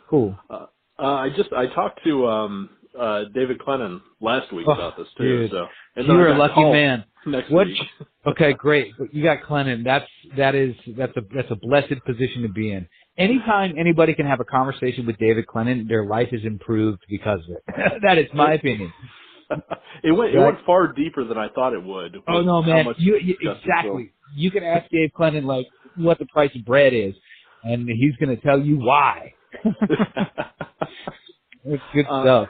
Cool. I talked to David Clennon last week about this too. Dude, So, and then you're I a got lucky called man. next What? week. Okay, great. You got Clennon. That's a blessed position to be in. Anytime anybody can have a conversation with David Clennon, their life is improved because of it. That is my opinion. It Right? went far deeper than I thought it would. Oh no, How man! much You discussed the film. exactly. You can ask Dave Clennon like what the price of bread is, and he's going to tell you why. It's good stuff.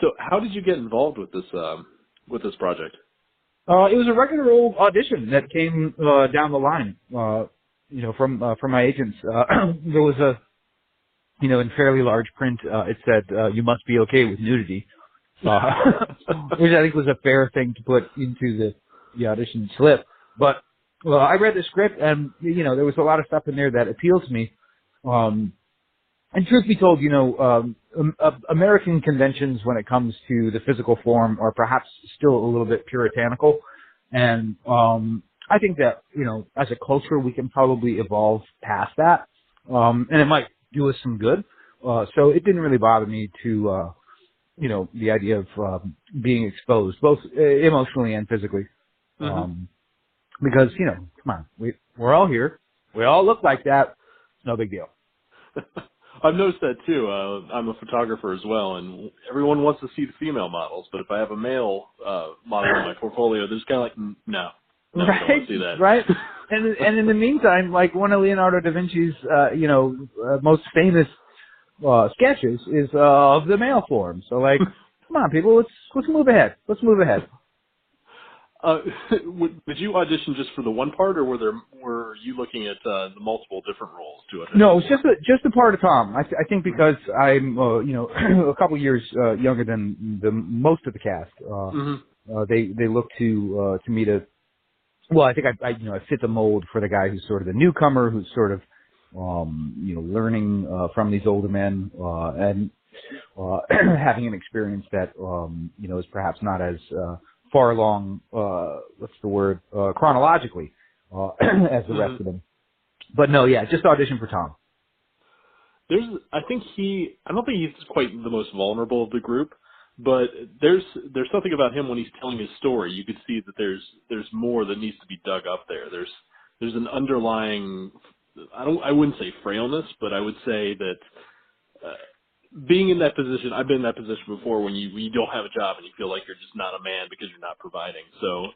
So, how did you get involved with this project? It was a regular old audition that came down the line. From my agents. There was a, in fairly large print, it said you must be okay with nudity, which I think was a fair thing to put into the audition slip. But I read the script, and there was a lot of stuff in there that appealed to me. And truth be told, American conventions when it comes to the physical form are perhaps still a little bit puritanical. And I think that, as a culture, we can probably evolve past that. And it might do us some good. So it didn't really bother me to, the idea of being exposed, both emotionally and physically. Mm-hmm. Because, come on, we're all here. We all look like that. It's no big deal. I've noticed that too. I'm a photographer as well, and everyone wants to see the female models. But if I have a male model in my portfolio, they're just kind of like, no, Right, I don't want to see that. right. And in the meantime, like one of Leonardo da Vinci's, most famous sketches is of the male form. So, like, come on, people, let's move ahead. Let's move ahead. Did you audition just for the one part, or were you looking at the multiple different roles to audition? No, it's just a part of Tom. I think because I'm a couple years younger than the most of the cast. They look to me to. Well, I think I fit the mold for the guy who's sort of the newcomer, who's sort of learning from these older men and having an experience that is perhaps not as far along, chronologically, as the rest of them. But no, yeah, just audition for Tom. I don't think he's quite the most vulnerable of the group, but there's something about him when he's telling his story. You could see that there's more that needs to be dug up there. There's an underlying, I wouldn't say frailness, but I would say that being in that position, I've been in that position before when you don't have a job and you feel like you're just not a man because you're not providing. So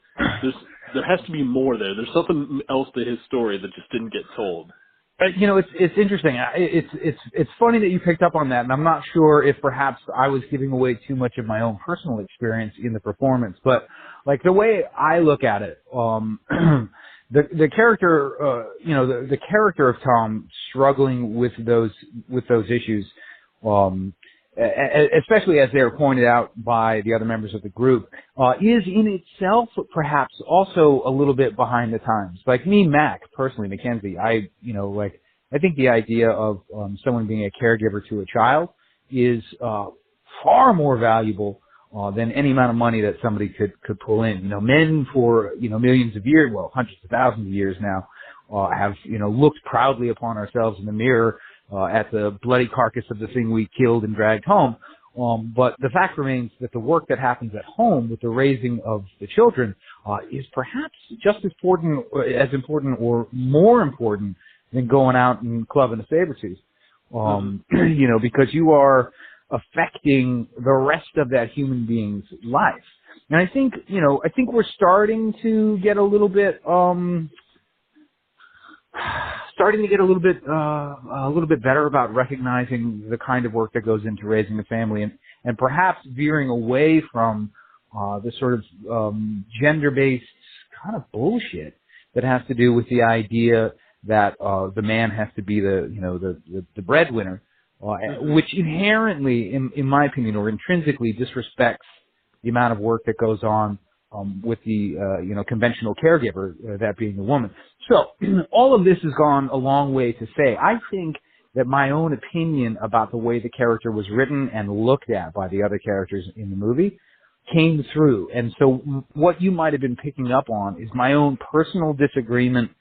there has to be more there. There's something else to his story that just didn't get told. It's interesting. It's funny that you picked up on that, and I'm not sure if perhaps I was giving away too much of my own personal experience in the performance. But like the way I look at it, the character, the character of Tom struggling with those issues. Especially as they were pointed out by the other members of the group, is in itself perhaps also a little bit behind the times. Like me, personally, Mackenzie, I think the idea of someone being a caregiver to a child is far more valuable than any amount of money that somebody could pull in. Men for millions of years, well, hundreds of thousands of years now, have looked proudly upon ourselves in the mirror. At the bloody carcass of the thing we killed and dragged home. But the fact remains that the work that happens at home with the raising of the children is perhaps just as important or more important than going out and clubbing a saber-tooth. Because you are affecting the rest of that human being's life. And I think we're starting to get a little bit better about recognizing the kind of work that goes into raising a family, and perhaps veering away from the sort of gender-based kind of bullshit that has to do with the idea that the man has to be the breadwinner, which inherently, in my opinion, or intrinsically disrespects the amount of work that goes on with the conventional caregiver, that being the woman. So all of this has gone a long way to say I think that my own opinion about the way the character was written and looked at by the other characters in the movie came through. And so what you might have been picking up on is my own personal disagreement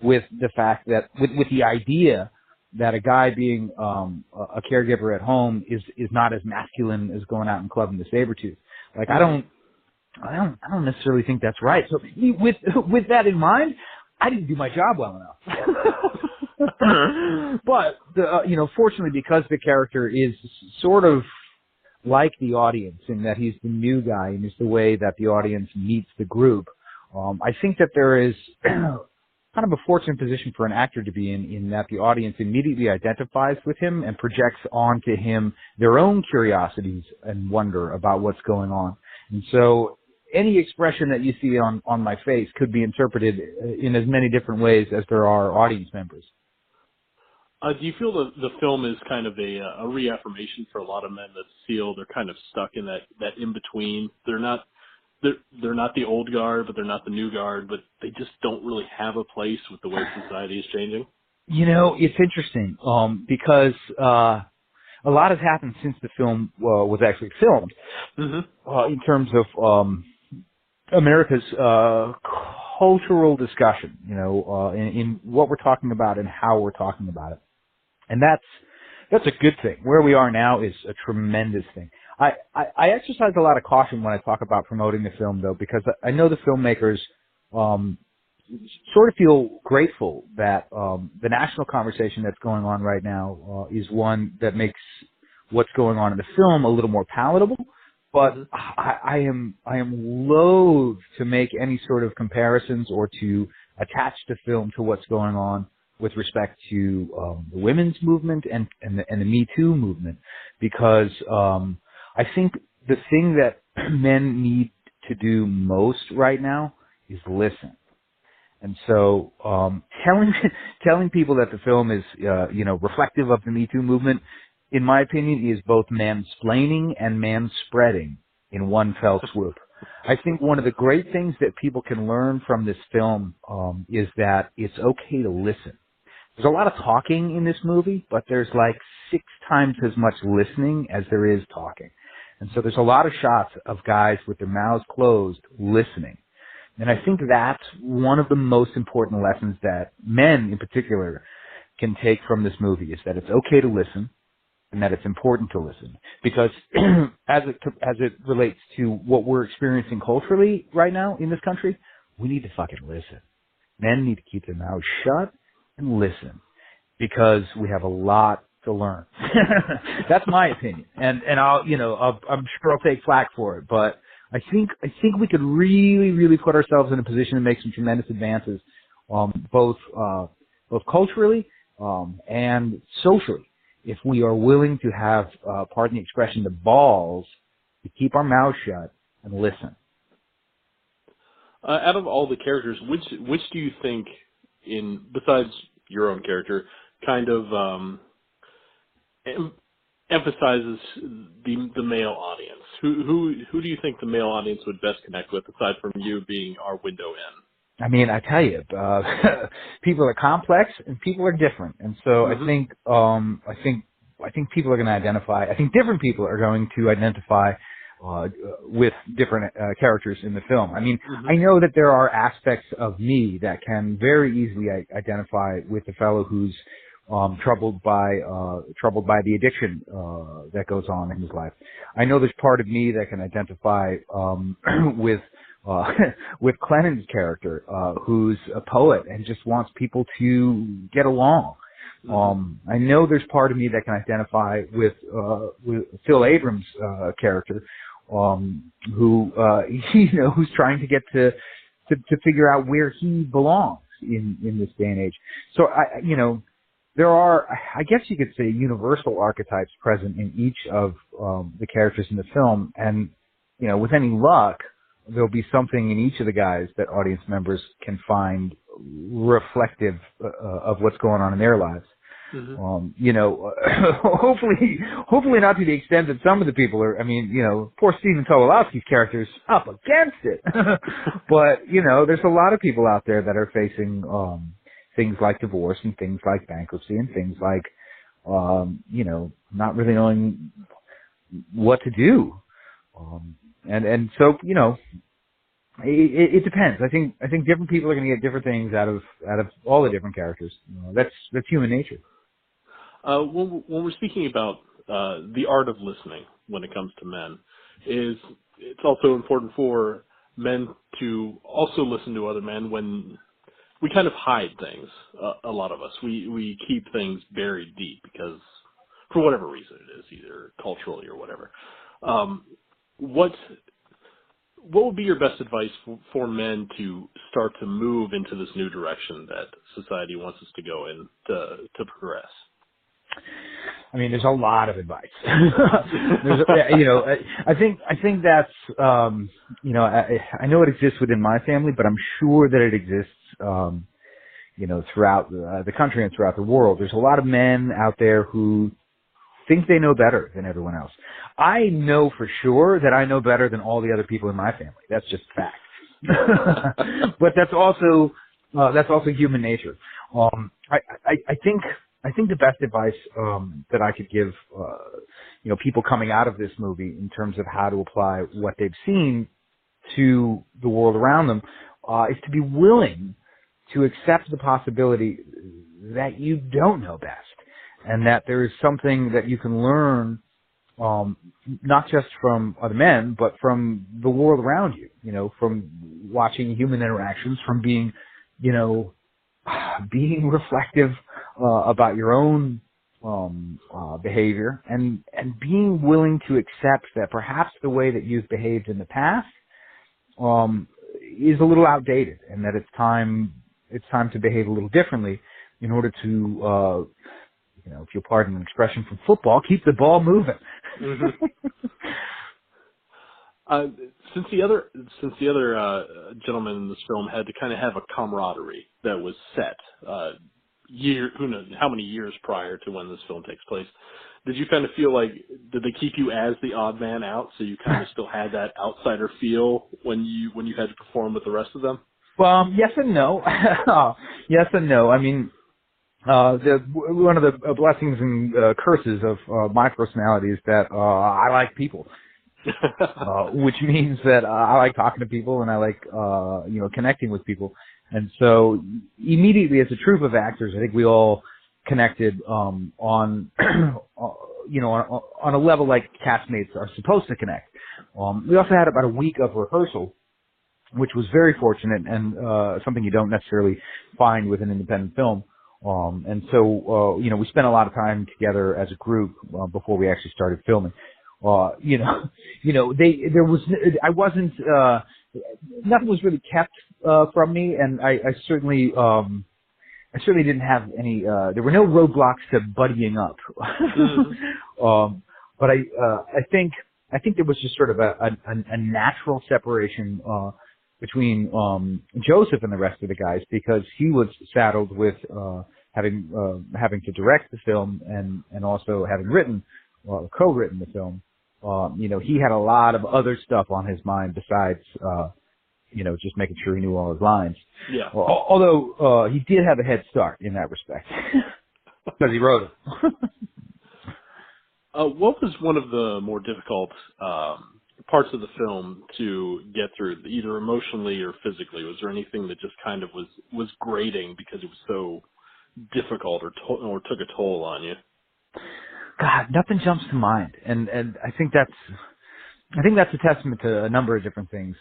with the fact that with the idea that a guy being a caregiver at home is not as masculine as going out and clubbing the saber tooth. Like, I don't necessarily think that's right. So with that in mind, I didn't do my job well enough. But fortunately, because the character is sort of like the audience in that he's the new guy and is the way that the audience meets the group, I think that there is kind of a fortunate position for an actor to be in that the audience immediately identifies with him and projects onto him their own curiosities and wonder about what's going on. And so any expression that you see on my face could be interpreted in as many different ways as there are audience members. Do you feel the film is kind of a reaffirmation for a lot of men that feel they're kind of stuck in that in-between? They're not the old guard, but they're not the new guard, but they just don't really have a place with the way society is changing? It's interesting because a lot has happened since the film was actually filmed in terms of America's cultural discussion, in what we're talking about and how we're talking about it. And that's a good thing. Where we are now is a tremendous thing. I exercise a lot of caution when I talk about promoting the film, though, because I know the filmmakers sort of feel grateful that the national conversation that's going on right now is one that makes what's going on in the film a little more palatable. But I am loath to make any sort of comparisons or to attach the film to what's going on with respect to the women's movement and the Me Too movement, because I think the thing that men need to do most right now is listen. And so telling people that the film is reflective of the Me Too movement, in my opinion, is both mansplaining and manspreading in one fell swoop. I think one of the great things that people can learn from this film is that it's okay to listen. There's a lot of talking in this movie, but there's like 6 times as much listening as there is talking. And so there's a lot of shots of guys with their mouths closed listening. And I think that's one of the most important lessons that men in particular can take from this movie, is that it's okay to listen and that it's important to listen. Because as it relates to what we're experiencing culturally right now in this country, we need to fucking listen. Men need to keep their mouths shut and listen, because we have a lot to learn. That's my opinion. And I'm sure I'll take flack for it, but I think we could really, really put ourselves in a position to make some tremendous advances, both culturally and socially, if we are willing to have, pardon the expression, the balls to keep our mouths shut and listen. Out of all the characters, which do you think, besides your own character, kind of emphasizes the male audience? Who do you think the male audience would best connect with, aside from you being our window in? I mean, I tell you, people are complex and people are different, and so I think people are going to identify. I think different people are going to identify with different characters in the film. I mean, I know that there are aspects of me that can very easily identify with the fellow who's troubled by the addiction that goes on in his life. I know there's part of me that can identify with Clennon's character, who's a poet and just wants people to get along. I know there's part of me that can identify with Phil Abrams' character, who's trying to get to figure out where he belongs in this day and age. So there are, I guess you could say, universal archetypes present in each of the characters in the film, and with any luck, there'll be something in each of the guys that audience members can find reflective of what's going on in their lives. Hopefully not to the extent that some of the people are. I mean, poor Stephen Tobolowsky's character's up against it, but there's a lot of people out there that are facing things like divorce and things like bankruptcy and things like not really knowing what to do. And so, it depends. I think different people are going to get different things out of all the different characters. That's human nature. When we're speaking about the art of listening when it comes to men, it's also important for men to also listen to other men when we kind of hide things. A lot of us, we keep things buried deep because for whatever reason it is, either culturally or whatever. What would be your best advice for men to start to move into this new direction that society wants us to go in to progress? I mean, there's a lot of advice. I think that's, I know it exists within my family, but I'm sure that it exists, throughout the country and throughout the world. There's a lot of men out there who think they know better than everyone else. I know for sure that I know better than all the other people in my family. That's just fact. But that's also human nature. I think the best advice that I could give, people coming out of this movie in terms of how to apply what they've seen to the world around them is to be willing to accept the possibility that you don't know best, and that there is something that you can learn, not just from other men, but from the world around you. From watching human interactions, from being, being reflective about your own behavior, and being willing to accept that perhaps the way that you've behaved in the past is a little outdated, and that it's time to behave a little differently in order to, if you'll pardon an expression from football, keep the ball moving. Mm-hmm. Since the other gentlemen in this film had to kind of have a camaraderie that was set, who knows how many years prior to when this film takes place, did you kind of feel like, did they keep you as the odd man out, so you kind of still had that outsider feel when you had to perform with the rest of them? Well, yes and no. Yes and no. I mean, one of the blessings and curses of my personality is that I like people, which means that I like talking to people and I like connecting with people. And so immediately as a troupe of actors, I think we all connected on on a level like castmates are supposed to connect. We also had about a week of rehearsal, which was very fortunate and something you don't necessarily find with an independent film. And so we spent a lot of time together as a group before we actually started filming. Nothing was really kept from me, and I certainly didn't have any. There were no roadblocks to buddying up. But I think there was just sort of a natural separation between Joseph and the rest of the guys, because he was saddled with having to direct the film and also having co-written the film. He had a lot of other stuff on his mind besides just making sure he knew all his lines. Yeah. Although he did have a head start in that respect because he wrote it. What was one of the more difficult parts of the film to get through, either emotionally or physically? Was there anything that just kind of was grating because it was so difficult or took a toll on you? God, nothing jumps to mind, and I think that's a testament to a number of different things.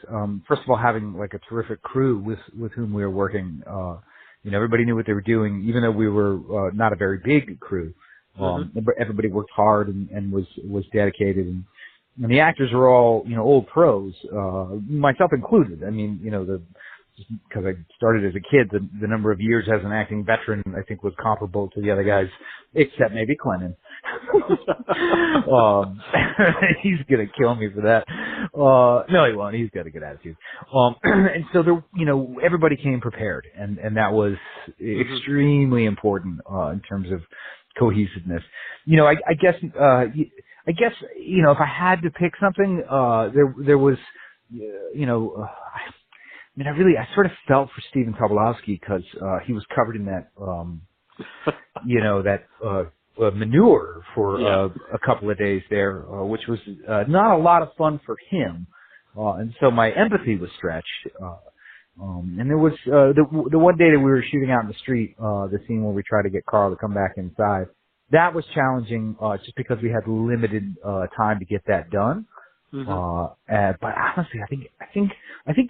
First of all, having like a terrific crew with whom we were working. Everybody knew what they were doing, even though we were not a very big crew. Everybody worked hard and was dedicated, and the actors are all old pros, myself included. I mean, just because I started as a kid, the number of years as an acting veteran I think was comparable to the other guys, except maybe Clennon. He's gonna kill me for that. No, he won't. He's got a good attitude. And so everybody came prepared, and that was extremely important in terms of cohesiveness. I guess if I had to pick something, there was I sort of felt for Stephen Tobolowsky because he was covered in that manure for a couple of days there, which was not a lot of fun for him, and so my empathy was stretched. And there was the one day that we were shooting out in the street, the scene where we tried to get Carl to come back inside. that was challenging just because we had limited time to get that done. But honestly, I think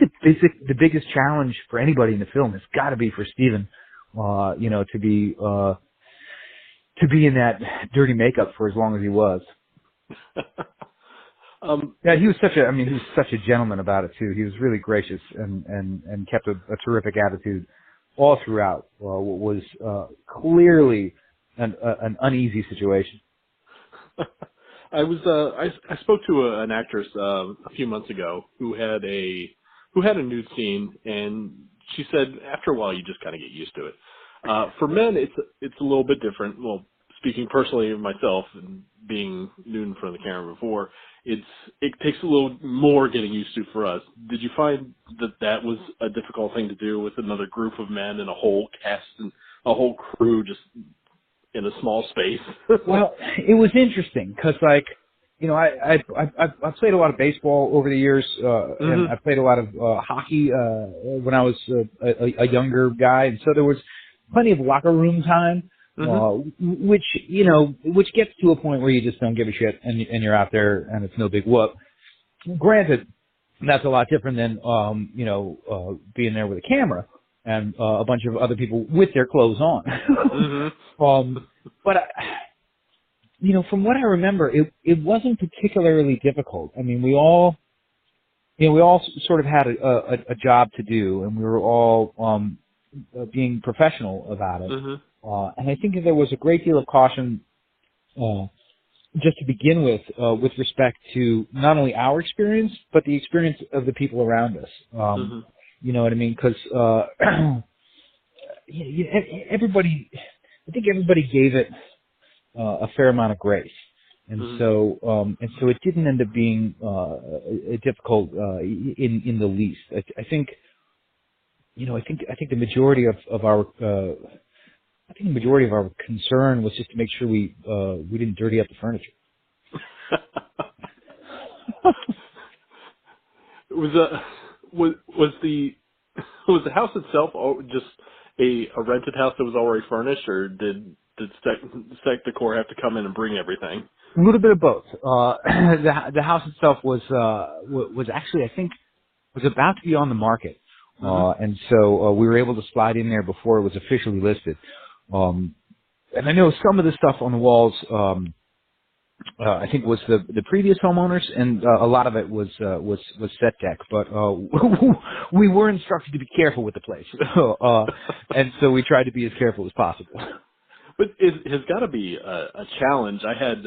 the biggest challenge for anybody in the film has got to be for Steven, to be in that dirty makeup for as long as he was. Yeah, he was such a gentleman about it too. He was really gracious and kept a terrific attitude all throughout. What was clearly an uneasy situation. I spoke to an actress a few months ago who had a nude scene, and she said after a while you just kind of get used to it. For men, it's a little bit different. Well, speaking personally of myself and being nude in front of the camera before, it takes a little more getting used to for us. Did you find that was a difficult thing to do with another group of men and a whole cast and a whole crew just in a small space? Well, it was interesting because, like, you know, I played a lot of baseball over the years, and I played a lot of hockey when I was a younger guy, and so there was plenty of locker room time, which gets to a point where you just don't give a shit, and you're out there, and it's no big whoop. Granted, that's a lot different than being there with a camera and a bunch of other people with their clothes on. But from what I remember, it wasn't particularly difficult. I mean, we all sort of had a job to do, and we were all being professional about it. And I think that there was a great deal of caution, just to begin with respect to not only our experience, but the experience of the people around us. You know what I mean? Because everybody gave it a fair amount of grace, and so it didn't end up being difficult in the least. I think the majority of our concern was just to make sure we didn't dirty up the furniture. Was the house itself just a rented house that was already furnished, or did Syxx Decor have to come in and bring everything? A little bit of both. The house itself was actually, I think, was about to be on the market, and so we were able to slide in there before it was officially listed. And I know some of the stuff on the walls, I think was the previous homeowners, and a lot of it was set deck. But we were instructed to be careful with the place, and so we tried to be as careful as possible. But it has got to be a challenge. I had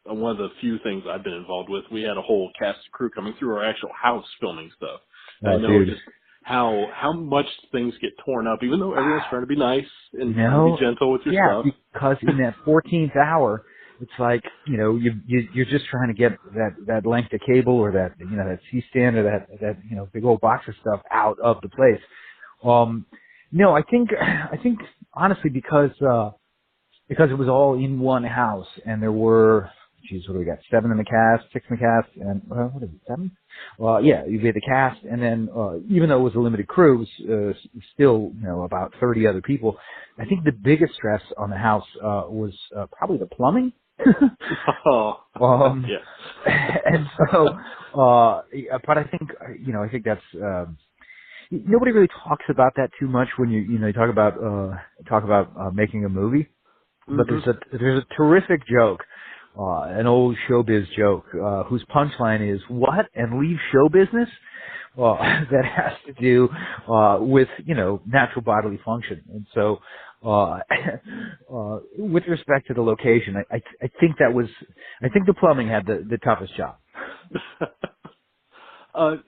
one of the few things I've been involved with. We had a whole cast and crew coming through our actual house filming stuff. I know just how much things get torn up, even though everyone's trying to be nice and trying to be gentle with your stuff. Yeah, because in that 14th hour, it's like, you're just trying to get that length of cable or that C-stand or that big old box of stuff out of the place. No, I think honestly because it was all in one house, and there were, what do we got? 7 in the cast, 6 in the cast, and what is it, 7? Yeah, you had the cast, and then even though it was a limited crew, it was still about 30 other people. I think the biggest stress on the house was probably the plumbing. Yeah. And so, but I think that's. Nobody really talks about that too much when you talk about making a movie, but there's a terrific joke, an old showbiz joke, whose punchline is "What, and leave show business?" That has to do with natural bodily function, and so with respect to the location, I think the plumbing had the toughest job.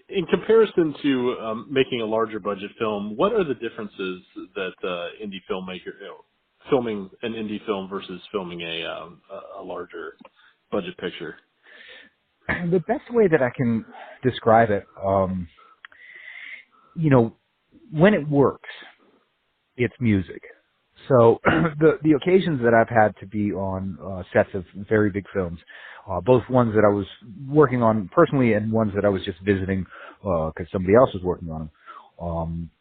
In comparison to making a larger budget film, what are the differences that filming an indie film versus filming a larger budget picture? The best way that I can describe it, when it works, it's music. So the occasions that I've had to be on sets of very big films, both ones that I was working on personally and ones that I was just visiting because somebody else was working on them.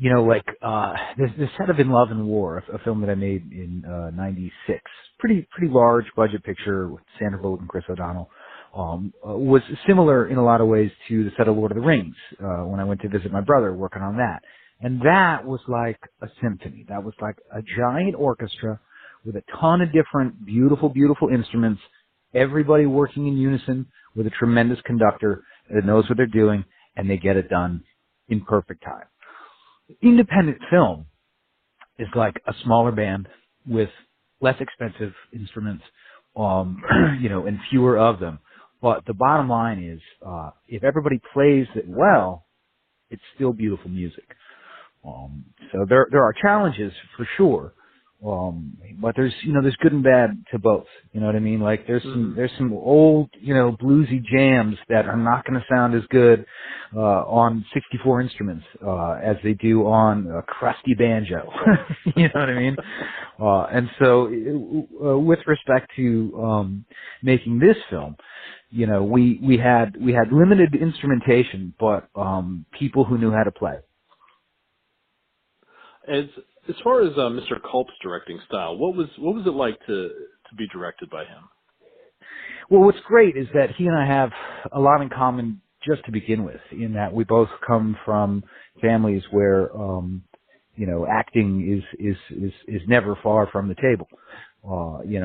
the set of In Love and War, a film that I made in '96, pretty large budget picture with Sandra Bullock and Chris O'Donnell, was similar in a lot of ways to the set of Lord of the Rings when I went to visit my brother working on that. And that was like a symphony. That was like a giant orchestra with a ton of different beautiful instruments, everybody working in unison with a tremendous conductor that knows what they're doing, and they get it done in perfect time. Independent film is like a smaller band with less expensive instruments, and fewer of them. But the bottom line is, if everybody plays it well, it's still beautiful music. So there are challenges for sure. But there's good and bad to both. You know what I mean? Like there's some old, bluesy jams that are not going to sound as good, on 64 instruments, as they do on a crusty banjo. You know what I mean? And so, with respect to, making this film, we had limited instrumentation, but, people who knew how to play. As far as Mr. Culp's directing style, what was it like to be directed by him? Well, what's great is that he and I have a lot in common just to begin with, in that we both come from families where acting is never far from the table.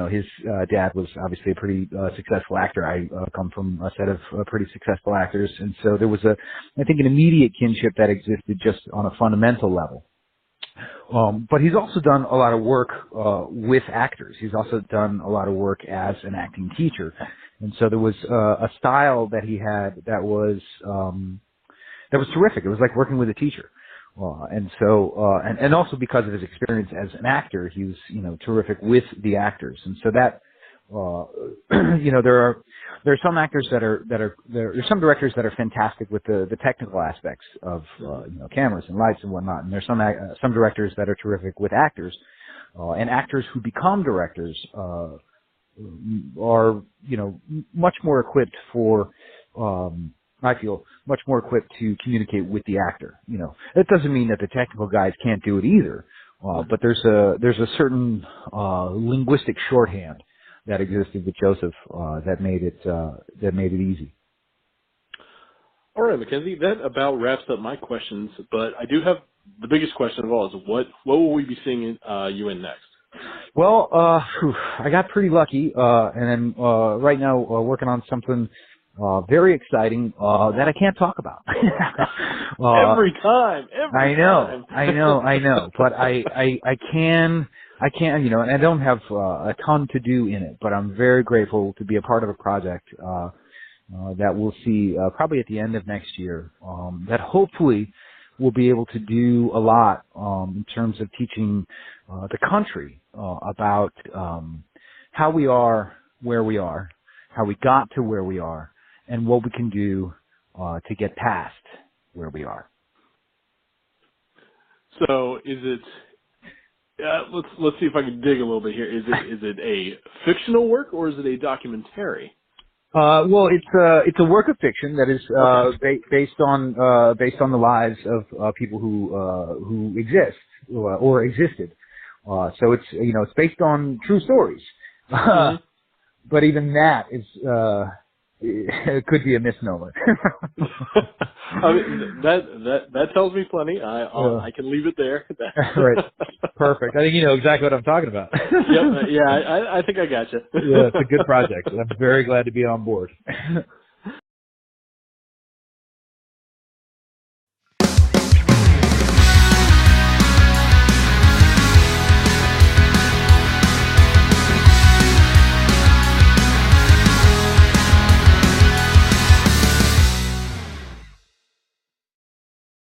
His dad was obviously a pretty successful actor. I come from a set of pretty successful actors, and so there was I think an immediate kinship that existed just on a fundamental level. But he's also done a lot of work with actors. He's also done a lot of work as an acting teacher, and so there was a style that he had that was terrific. It was like working with a teacher, and also because of his experience as an actor, he was terrific with the actors, and so that. There are some actors there's some directors that are fantastic with the technical aspects of cameras and lights and whatnot, and there's some directors that are terrific with actors, and actors who become directors are much more equipped for I feel much more equipped to communicate with the actor. That doesn't mean that the technical guys can't do it either, but there's a certain linguistic shorthand that existed with Joseph, that made it easy. All right, Mackenzie, that about wraps up my questions, but I do have the biggest question of all: is what will we be seeing you in next? Well, I got pretty lucky, and I'm right now working on something very exciting that I can't talk about. Every time. I know, but I can, and I don't have a ton to do in it, but I'm very grateful to be a part of a project that we'll see probably at the end of next year, that hopefully we'll be able to do a lot in terms of teaching the country about how we are where we are, how we got to where we are, and what we can do to get past where we are. So is it... let's see if I can dig a little bit here. Is it a fictional work or is it a documentary? Well, it's a work of fiction that is based on the lives of people who exist or existed. So it's based on true stories. Mm-hmm. But even that is it could be a misnomer. I mean, that tells me plenty. I can leave it there. Right. Perfect. I think you know exactly what I'm talking about. Yep. Yeah. I think I got you. Yeah, it's a good project. I'm very glad to be on board.